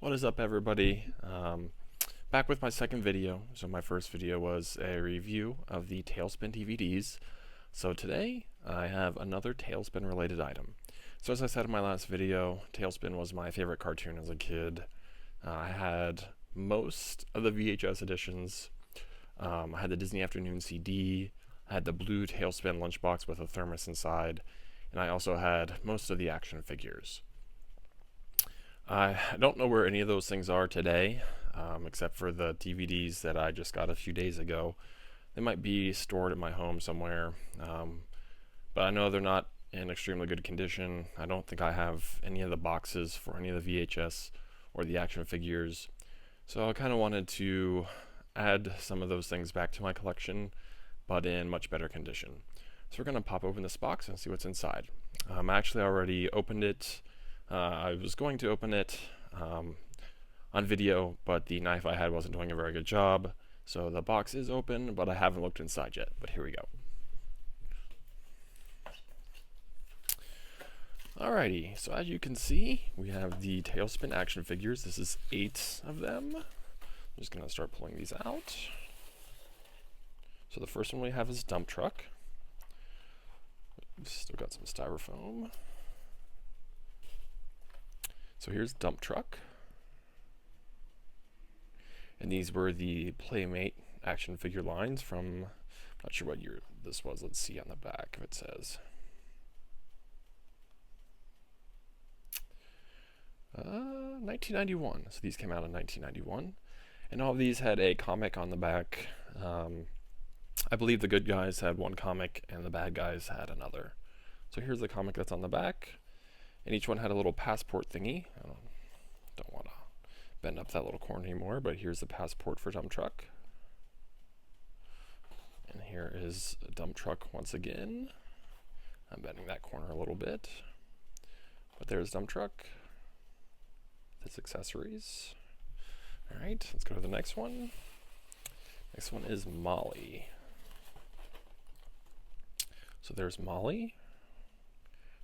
What is up, everybody? Back with my second video. So my first video was a review of the TaleSpin DVDs. So today I have another TaleSpin related item. So as I said in my last video, TaleSpin was my favorite cartoon as a kid. I had most of the VHS editions. I had the Disney Afternoon CD. I had the blue TaleSpin lunchbox with a thermos inside. And I also had most of the action figures. I don't know where any of those things are today, except for the DVDs that I just got a few days ago. They might be stored at my home somewhere, but I know they're not in extremely good condition. I don't think I have any of the boxes for any of the VHS or the action figures, so I kind of wanted to add some of those things back to my collection, but in much better condition. So we're going to pop open this box and see what's inside. I actually already opened it. I was going to open it on video, but the knife I had wasn't doing a very good job. So the box is open, but I haven't looked inside yet. But here we go. Alrighty, so as you can see, we have the TaleSpin action figures. This is 8 of them. I'm just going to start pulling these out. So the first one we have is Dump Truck. We've still got some styrofoam. So here's Dump Truck. And these were the Playmate action figure lines from, not sure what year this was. Let's see on the back if it says. 1991. So these came out in 1991. And all of these had a comic on the back. I believe the good guys had one comic and the bad guys had another. So here's the comic that's on the back. And each one had a little passport thingy. I don't want to bend up that little corner anymore, but here's the passport for Dump Truck. And here is Dump Truck once again. I'm bending that corner a little bit. But there's Dump Truck. His accessories. Alright, let's go to the next one. Next one is Molly. So there's Molly.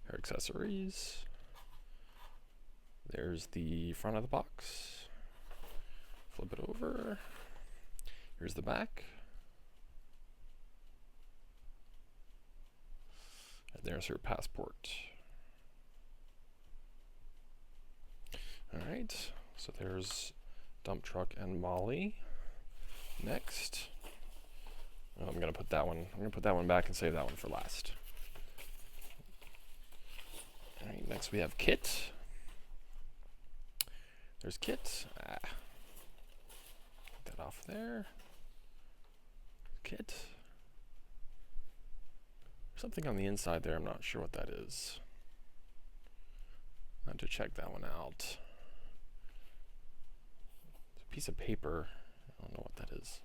Her accessories. There's the front of the box. Flip it over. Here's the back. And there's her passport. Alright, so there's Dump Truck and Molly. Next. Oh, I'm gonna put that one back and save that one for last. Alright, next we have Kitt. There's Kitt. Get that off there. Kitt. Something on the inside there, I'm not sure what that is. I have to check that one out. It's a piece of paper. I don't know what that is.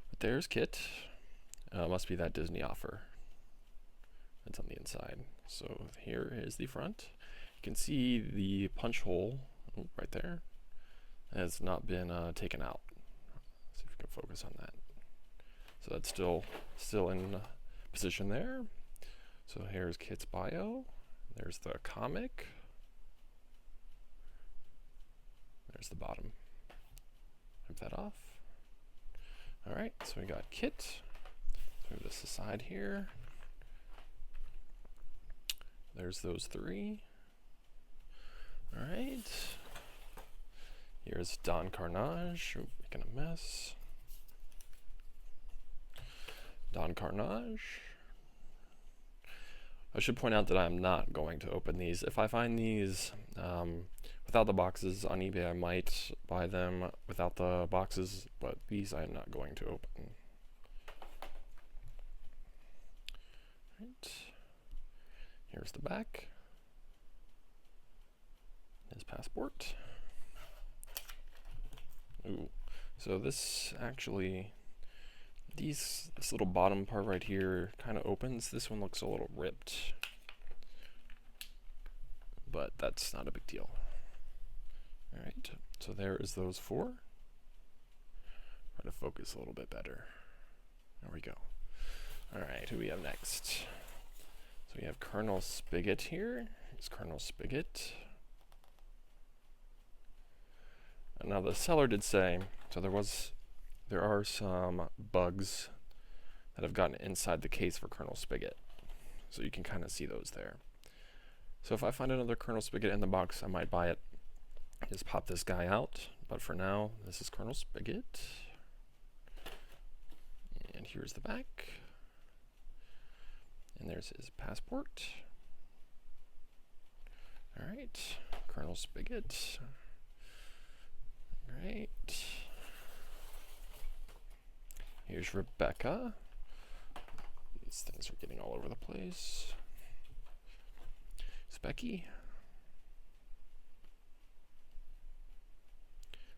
But there's Kitt. Must be that Disney offer. That's on the inside. So here is the front. You can see the punch hole right there has not been taken out. Let's see if we can focus on that. So that's still in position there. So here's Kitt's bio. There's the comic. There's the bottom. Rip that off. Alright, so we got Kitt. Move this aside here. There's those 3. Alright. Here's Don Karnage. Ooh, making a mess. Don Karnage. I should point out that I'm not going to open these. If I find these without the boxes on eBay, I might buy them without the boxes, but these I'm not going to open. Right. Here's the back. His passport. Ooh. So this actually, this little bottom part right here kind of opens. This one looks a little ripped, but that's not a big deal. Alright, so there is those 4. Try to focus a little bit better. There we go. Alright, who do we have next? So we have Colonel Spigot here. Here's Colonel Spigot. Now the seller did say, so there are some bugs that have gotten inside the case for Colonel Spigot. So you can kind of see those there. So if I find another Colonel Spigot in the box, I might buy it. Just pop this guy out. But for now, this is Colonel Spigot. And here's the back. And there's his passport. Alright, Colonel Spigot. Alright. Here's Rebecca. These things are getting all over the place. Becky.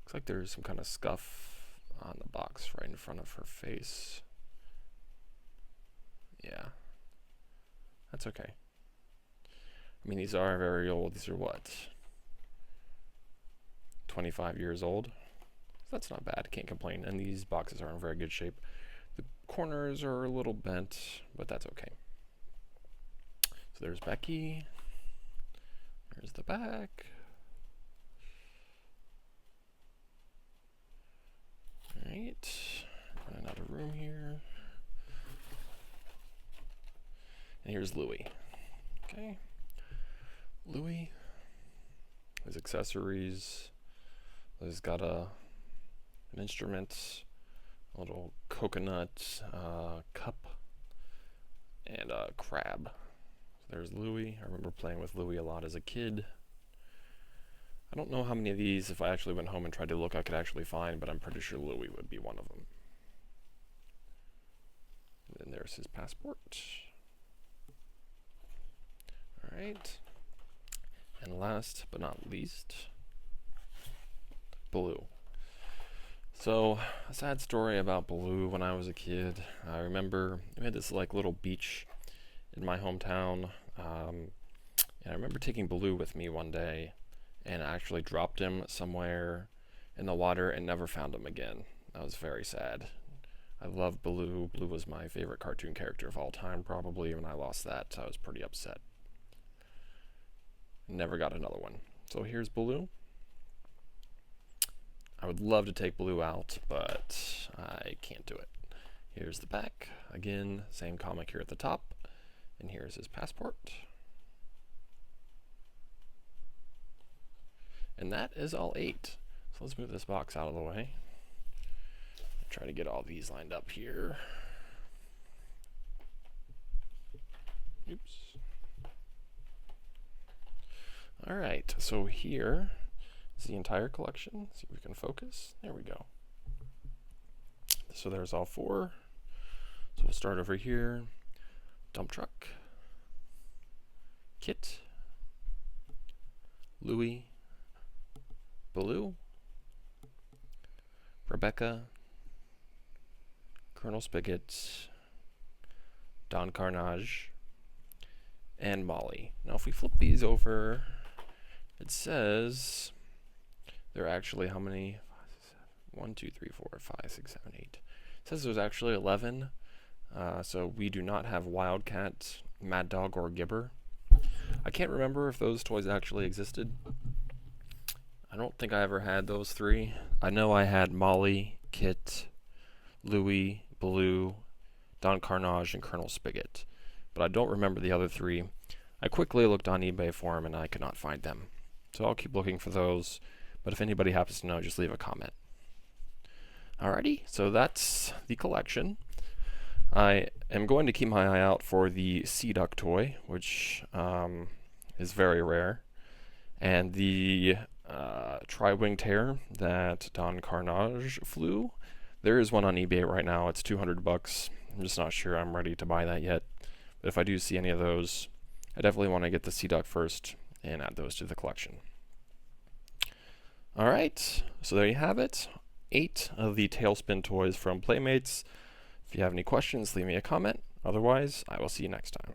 Looks like there's some kind of scuff on the box right in front of her face. Yeah. That's okay. I mean, these are very old. These are what? 25 years old? That's not bad. Can't complain. And these boxes are in very good shape. The corners are a little bent, but that's okay. So there's Becky. Here's the back. Alright. Running out of room here. And here's Louie. Okay. Louie. His accessories. He's got an instrument, a little coconut cup, and a crab. There's Louie. I remember playing with Louie a lot as a kid. I don't know how many of these, if I actually went home and tried to look, I could actually find, but I'm pretty sure Louie would be one of them. And then there's his passport. Alright. And last but not least, Baloo. So, a sad story about Baloo when I was a kid. I remember we had this like little beach in my hometown, and I remember taking Baloo with me one day, and I actually dropped him somewhere in the water and never found him again. That was very sad. I love Baloo. Baloo was my favorite cartoon character of all time, probably. When I lost that, I was pretty upset. Never got another one. So here's Baloo. I would love to take Baloo out, but I can't do it. Here's the back. Again, same comic here at the top. And here's his passport. And that is all 8. So let's move this box out of the way. Try to get all these lined up here. Oops. Alright, so here is the entire collection. See if we can focus. There we go. So there's all 4. So we'll start over here. Dump truck, Kitt, Louie, Baloo, Rebecca, Colonel Spigot, Don Karnage, and Molly. Now if we flip these over, it says there are actually how many? 1, 2, 3, 4, 5, 6, 7, 8. It says there's actually 11. So we do not have Wildcat, Mad Dog, or Gibber. I can't remember if those toys actually existed. I don't think I ever had those 3. I know I had Molly, Kitt, Louie, Baloo, Don Karnage, and Colonel Spigot. But I don't remember the other 3. I quickly looked on eBay for them and I could not find them. So I'll keep looking for those. But if anybody happens to know, just leave a comment. Alrighty, so that's the collection. I am going to keep my eye out for the Sea Duck toy, which is very rare, and the Tri-Winged Hare that Don Karnage flew. There is one on eBay right now. It's $200. I'm just not sure I'm ready to buy that yet. But if I do see any of those, I definitely want to get the Sea Duck first and add those to the collection. Alright, so there you have it. 8 of the TaleSpin toys from Playmates. If you have any questions, leave me a comment. Otherwise, I will see you next time.